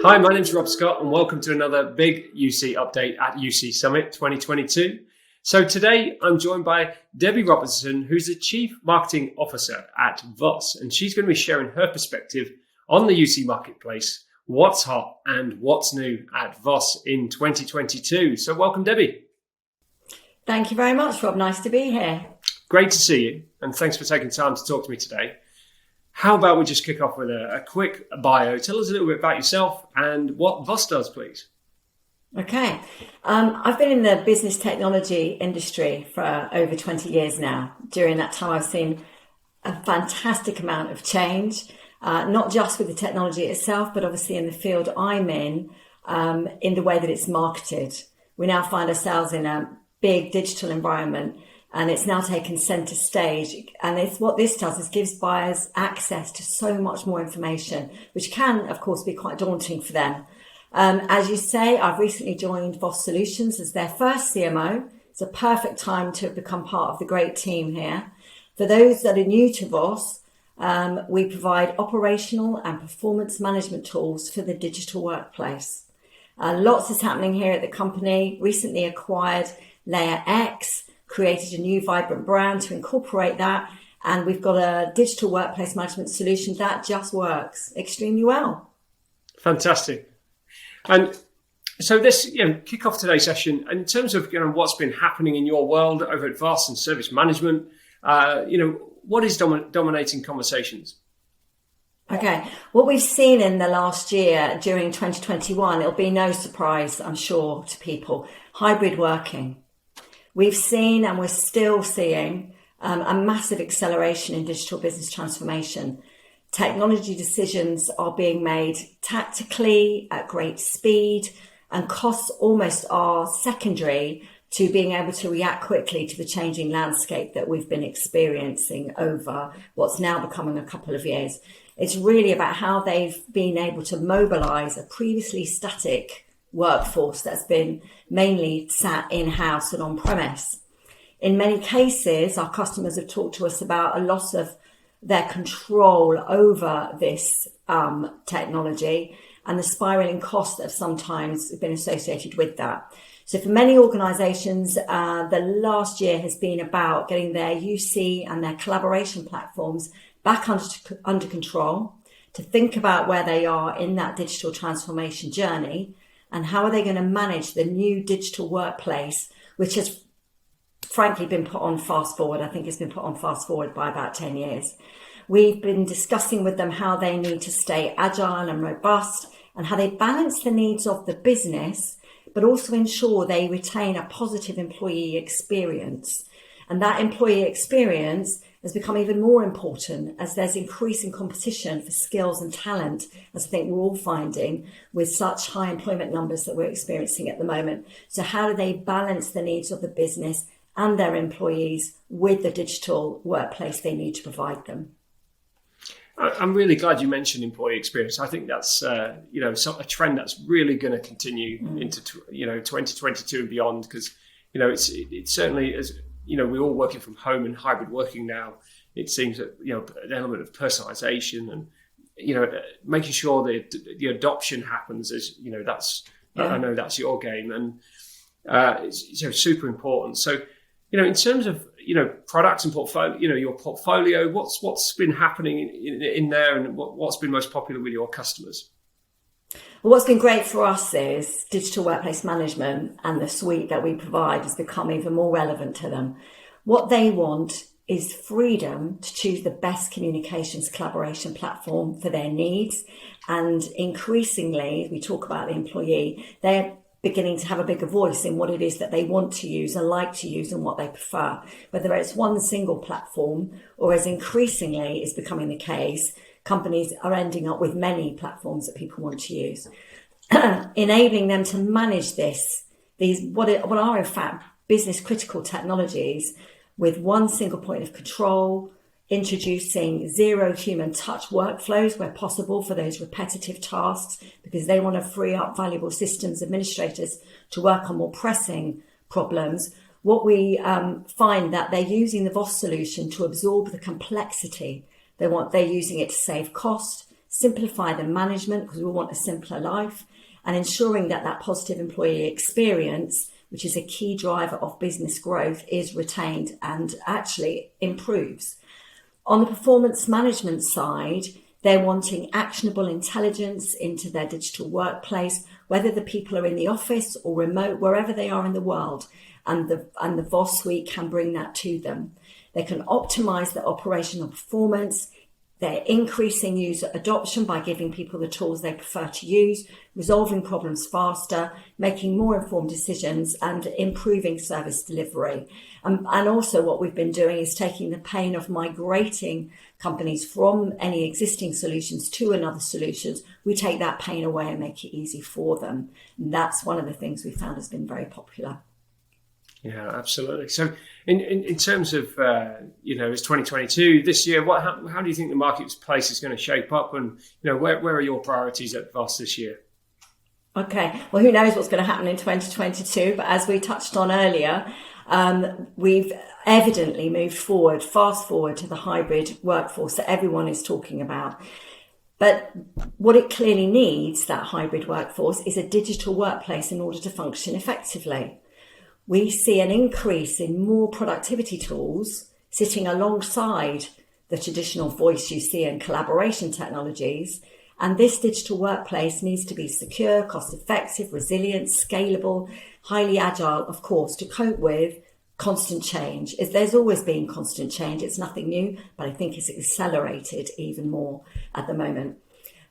Hi, my name's Rob Scott and welcome to another big UC update at UC Summit 2022. So today I'm joined by Deborah Robertson, who's the Chief Marketing Officer at VOSS, and she's going to be sharing her perspective on the UC marketplace, what's hot and what's new at VOSS in 2022. So welcome, Debbie. Thank you very much, Rob. Nice to be here. Great to see you, and thanks for taking time to talk to me today. How about we just kick off with a quick bio? Tell us a little bit about yourself and what VOSS does, please. Okay. I've been in the business technology industry for over 20 years now. During that time, I've seen a fantastic amount of change, not just with the technology itself, but obviously in the field I'm in the way that it's marketed. We now find ourselves in a big digital environment, and it's now taken center stage. And what this does is gives buyers access to so much more information, which can, of course, be quite daunting for them. As you say, I've recently joined VOSS Solutions as their first CMO. It's a perfect time to become part of the great team here. For those that are new to VOSS, we provide operational and performance management tools for the digital workplace. Lots is happening here at the company. Recently acquired Layer X, created a new vibrant brand to incorporate that. And we've got a digital workplace management solution that just works extremely well. Fantastic. And so this, kick off today's session in terms of, what's been happening in your world over at VOSS and service management, what is dominating conversations? Okay. What we've seen in the last year during 2021, it'll be no surprise, I'm sure, to people, hybrid working. We've seen and we're still seeing a massive acceleration in digital business transformation. Technology decisions are being made tactically at great speed, and costs almost are secondary to being able to react quickly to the changing landscape that we've been experiencing over what's now becoming a couple of years. It's really about how they've been able to mobilize a previously static workforce that's been mainly sat in-house and on-premise. In many cases, our customers have talked to us about a loss of their control over this technology and the spiraling costs that have sometimes been associated with that. So for many organizations, the last year has been about getting their UC and their collaboration platforms back under control, to think about where they are in that digital transformation journey and how are they going to manage the new digital workplace, which has frankly been put on fast forward. I think it's been put on fast forward by about 10 years. We've been discussing with them how they need to stay agile and robust and how they balance the needs of the business, but also ensure they retain a positive employee experience. And that employee experience has become even more important as there's increasing competition for skills and talent, as I think we're all finding with such high employment numbers that we're experiencing at the moment. So how do they balance the needs of the business and their employees with the digital workplace they need to provide them? I'm really glad you mentioned employee experience. I think that's a trend that's really going to continue into 2022 and beyond, because it's certainly, as we're all working from home and hybrid working now. It seems that an element of personalization and making sure that the adoption happens is that's I know that's your game, and it's super important. So in terms of products and portfolio, your portfolio, what's been happening in there, and what's been most popular with your customers? Well, what's been great for us is digital workplace management, and the suite that we provide has become even more relevant to them. What they want is freedom to choose the best communications collaboration platform for their needs. And increasingly, we talk about the employee, they're beginning to have a bigger voice in what it is that they want to use and like to use and what they prefer, whether it's one single platform or, as increasingly is becoming the case, companies are ending up with many platforms that people want to use, enabling them to manage these what are in fact business critical technologies with one single point of control, introducing zero human touch workflows where possible for those repetitive tasks, because they want to free up valuable systems administrators to work on more pressing problems. What we find that they're using the VOSS solution to absorb the complexity. They're using it to save cost, simplify the management because we want a simpler life, and ensuring that that positive employee experience, which is a key driver of business growth, is retained and actually improves. On the performance management side, they're wanting actionable intelligence into their digital workplace, whether the people are in the office or remote, wherever they are in the world, and the VOSS suite can bring that to them. They can optimize their operational performance. They're increasing user adoption by giving people the tools they prefer to use, resolving problems faster, making more informed decisions, and improving service delivery. And also what we've been doing is taking the pain of migrating companies from any existing solutions to another solutions. We take that pain away and make it easy for them. And that's one of the things we found has been very popular. Yeah, absolutely. So in terms of, it's 2022 this year, how do you think the marketplace is going to shape up? And, where are your priorities at VOSS this year? Okay, well, who knows what's going to happen in 2022? But as we touched on earlier, we've evidently moved fast forward to the hybrid workforce that everyone is talking about. But what it clearly needs, that hybrid workforce, is a digital workplace in order to function effectively. We see an increase in more productivity tools sitting alongside the traditional voice UC and collaboration technologies. And this digital workplace needs to be secure, cost-effective, resilient, scalable, highly agile, of course, to cope with constant change. There's always been constant change. It's nothing new, but I think it's accelerated even more at the moment.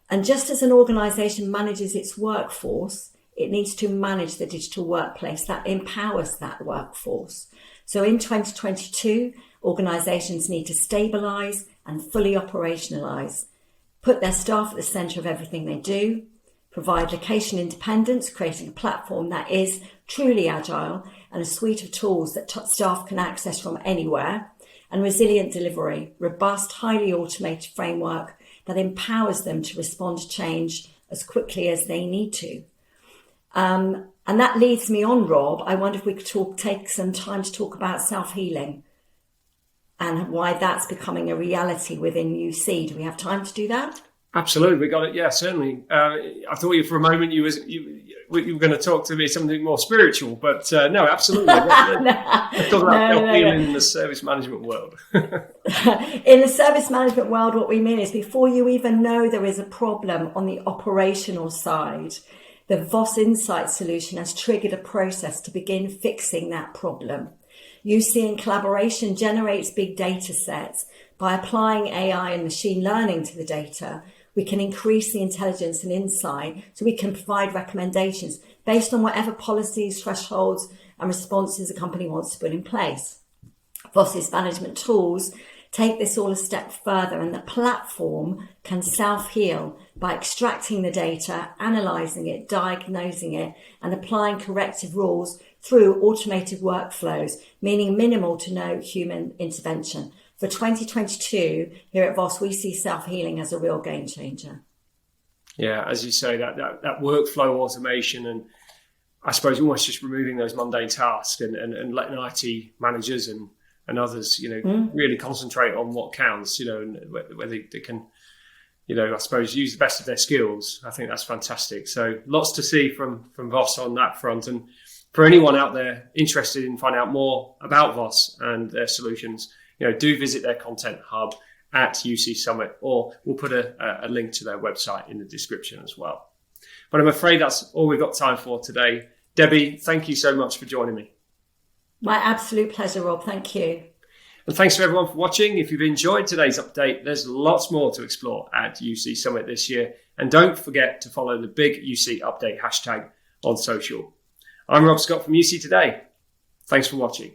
And just as an organisation manages its workforce, it needs to manage the digital workplace that empowers that workforce. So in 2022, organisations need to stabilise and fully operationalise, put their staff at the centre of everything they do, provide location independence, creating a platform that is truly agile and a suite of tools that staff can access from anywhere, and resilient delivery, robust, highly automated framework that empowers them to respond to change as quickly as they need to. And that leads me on, Rob. I wonder if we could take some time to talk about self-healing and why that's becoming a reality within UC. Do we have time to do that? Absolutely, we got it. Yeah, certainly. I thought for a moment you were going to talk to me something more spiritual, but no, absolutely. Let's talk about self-healing in the service management world. In the service management world, what we mean is before you even know there is a problem on the operational side, the VOSS Insight solution has triggered a process to begin fixing that problem. UC in collaboration generates big data sets. By applying AI and machine learning to the data, we can increase the intelligence and insight so we can provide recommendations based on whatever policies, thresholds and responses a company wants to put in place. VOSS's management tools take this all a step further, and the platform can self-heal by extracting the data, analysing it, diagnosing it, and applying corrective rules through automated workflows, meaning minimal to no human intervention. For 2022, here at VOSS, we see self-healing as a real game changer. Yeah, as you say, that workflow automation and I suppose almost just removing those mundane tasks and letting IT managers and others, really concentrate on what counts, and where they can, I suppose use the best of their skills. I think that's fantastic. So lots to see from VOSS on that front. And for anyone out there interested in finding out more about VOSS and their solutions, do visit their content hub at UC Summit, or we'll put a link to their website in the description as well. But I'm afraid that's all we've got time for today. Debbie, thank you so much for joining me. My absolute pleasure, Rob. Thank you. And thanks to everyone for watching. If you've enjoyed today's update, there's lots more to explore at UC Summit this year. And don't forget to follow the big UC Update hashtag on social. I'm Rob Scott from UC Today. Thanks for watching.